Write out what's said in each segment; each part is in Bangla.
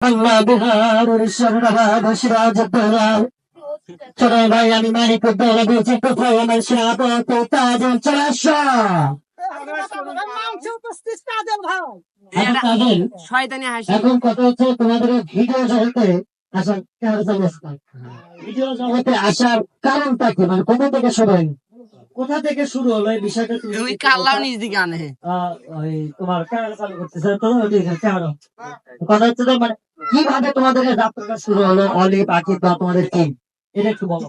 আল্লাহ বিহার উড়িষ্যাবাদ সিরাজউদ্দৌলা ছোট ভাই আমি মানিকউদ্দৌলা বলছি কোথায় আমার সেনাপতি তাজুল চলে আসো। এখন কথা হচ্ছে তোমাদের ভিডিও জগতে আসার ভিডিও জগতে আসার কারণটা কি, মানে কোথা থেকে শুরু হয়নি, কোথা থেকে শুরু হলো এই বিষয়টা? তুমি তোমার ক্যামেরা চালু করতেছে তো ক্যামেরা কথা হচ্ছে যে মানে কিভাবে তোমাদের এই যাত্রাটা শুরু হলো, অলি পাখি বা তোমাদের টিম, এটা একটু বলো।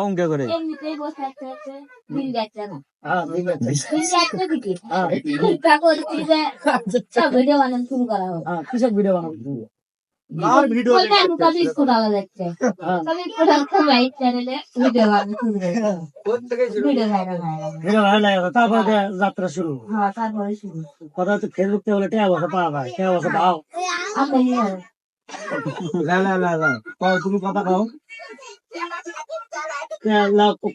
অঙ্কে করে এমনিতেই বসে থাকতে থাকতে দিন যাচ্ছে না। হ্যাঁ, ঠিক আছে। দিন যাচ্ছে দিকে চিন্তা করছি যে সব ভিডিও বানানো শুরু করা হোক। কিসব ভিডিও বানাবো? বলতে আমি কবি স্কুল আলা যাচ্ছে কবি স্কুল আলা বাইক চ্যানেলে ভিডিও বানানো শুরু করে ভিডিও ভাইরাল হয়ে গেল। তারপরে যাত্রা শুরু। হ্যাঁ তারপরে শুরু কথা হচ্ছে ফেসবুক থেকে বলে টেয়া বসে পাওয়া যায়, টেয়া বসে পাও। তুমি কথা পাও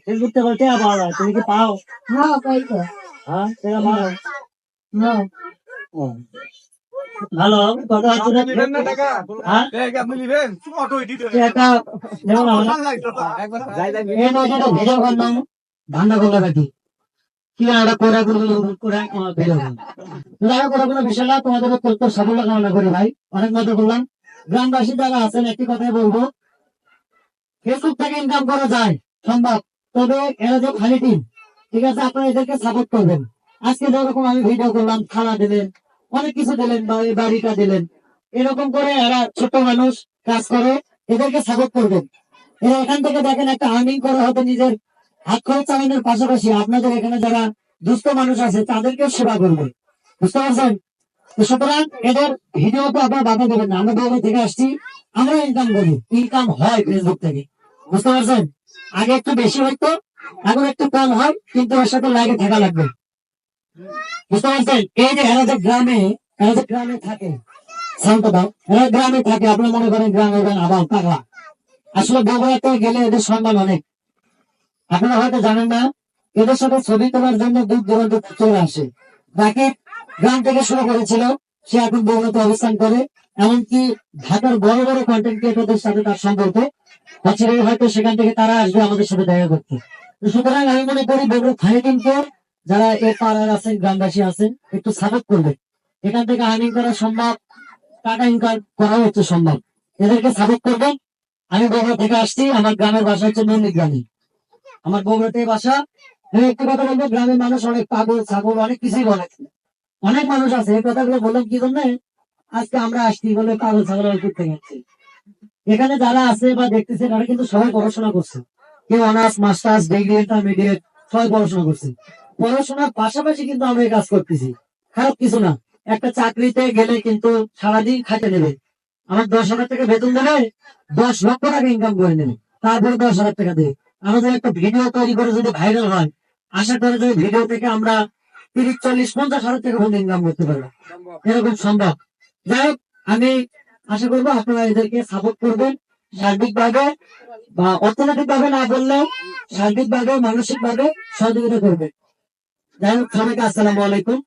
ফেসবুক থেকে বলে টেয়া পাওয়া যায়, তুমি কি পাও? হ্যাঁ পাই তো। হ্যাঁ টেয়া পাও। হ্যাঁ ভালো কথা হচ্ছে না। হ্যাঁ টেয়াটা দেবো না ভিডিও করলাম ধান্দা করলো নাকি কি একটা করে করে ভিডিও করলাম কোনো বিষয় না। তোমাদের অত্যন্ত সাফল্য কামনা করি ভাই, অনেক মজা করলাম। গ্রামবাসী যারা আছেন একটি কথাই বলবো, ফেসবুক থেকে ইনকাম করা যায় সম্ভব, তবে এরা যে খালি টিম, ঠিক আছে, আপনারা এদেরকে সাপোর্ট করবেন। আজকে যেরকম আমি ভিডিও করলাম, খানা দিলেন, অনেক কিছু দিলেন, বা এই বাড়িটা দিলেন, এরকম করে এরা ছোট মানুষ কাজ করে, এদেরকে সাপোর্ট করবেন। এরা এখান থেকে দেখেন একটা আর্নিং করা হবে, নিজের হাত খরচ চালানোর পাশাপাশি আপনাদের এখানে যারা দুস্থ মানুষ আছে তাদেরকে সেবা করবে, বুঝতে পারছেন? তো সুতরাং এদের ভিডিও তো আপনার বাধা দেবেন না, আমরা বাইরে থেকে আসছি, আমরা ইনকাম করি, ইনকাম হয় ফেসবুক থেকে, বুঝতে পারছেন? আগে একটু বেশি হইতো, এখন একটু কম হয়, কিন্তু ওর সাথে লাগে থাকা লাগবে, বুঝতে পারছেন? এই যে এরা যে গ্রামে থাকে, শান্ত দাও, এরা গ্রামে থাকে, আপনার মনে করেন গ্রামে আবার পাগলা, আসলে বগুড়াতে গেলে এদের সম্মান অনেক, আপনারা হয়তো জানেন না। এদের সাথে ছবি তোলার জন্য দূর দূরান্ত চলে আসে। তাকে গ্রাম থেকে শুরু করেছিল, সে এখন বগুড়াতে অবস্থান করে, এমনকি ঢাকার বড় বড় কন্টেন্ট ক্রিয়েটরদের সাথে তার সম্পর্ক হচ্ছে, হয়তো সেখান থেকে তারা আসবে আমাদের সাথে দেখা করতে। সুতরাং আমি মনে করি বগুড়া থাই টিমকে যারা এ পাড়ার আছেন, গ্রামবাসী আছেন, একটু সাপোর্ট করবে। এখান থেকে আর্নিং করা সম্ভব, টাকা ইনকাম করা হচ্ছে সম্ভব, এদেরকে সাপোর্ট করবেন। আমি বগুড়া থেকে আসছি, আমার গ্রামের বাসা হচ্ছে মল্লিক গ্রামে, আমার বগুড়াতে বাসা। আমি একটা কথা বলবো, গ্রামের মানুষ অনেক পাগল ছাগল অনেক কিছুই বলে, অনেক মানুষ আছে, এই কথাগুলো বললাম কি জন্য, আজকে আমরা আসছি বলে পাগল ছাগল করতে গেছি। এখানে যারা আছে বা দেখতেছে তারা কিন্তু সবাই পড়াশোনা করছে, কেউ অনার্স মাস্টার্স ডিগ্রি ইন্টারমিডিয়েট সবাই পড়াশোনা করছে। পড়াশোনার পাশাপাশি কিন্তু আমরা এই কাজ করতেছি, খারাপ কিছু না। একটা চাকরিতে গেলে কিন্তু সারাদিন খাইতে নেবে, আমার 10,000 টাকা বেতন দেবে, 10 লক্ষ টাকা ইনকাম করে নেবে, তারপরে 10,000 টাকা দেবে। আমাদের একটা ভিডিও তৈরি করে যদি ভাইরাল হয়, আশা করে যে ভিডিও থেকে আমরা 30, 40, 50,000 টাকা পর্যন্ত ইনকাম করতে পারবো, এরকম সম্ভব। যাই হোক, আমি আশা করবো আপনারা এদেরকে সাপোর্ট করবেন, সার্বিক ভাবে বা অর্থনৈতিক ভাবে না বললেও সার্বিক ভাবে মানসিক ভাবে সহযোগিতা করবেন। যাই হোক, সবাইকে আসসালামু আলাইকুম।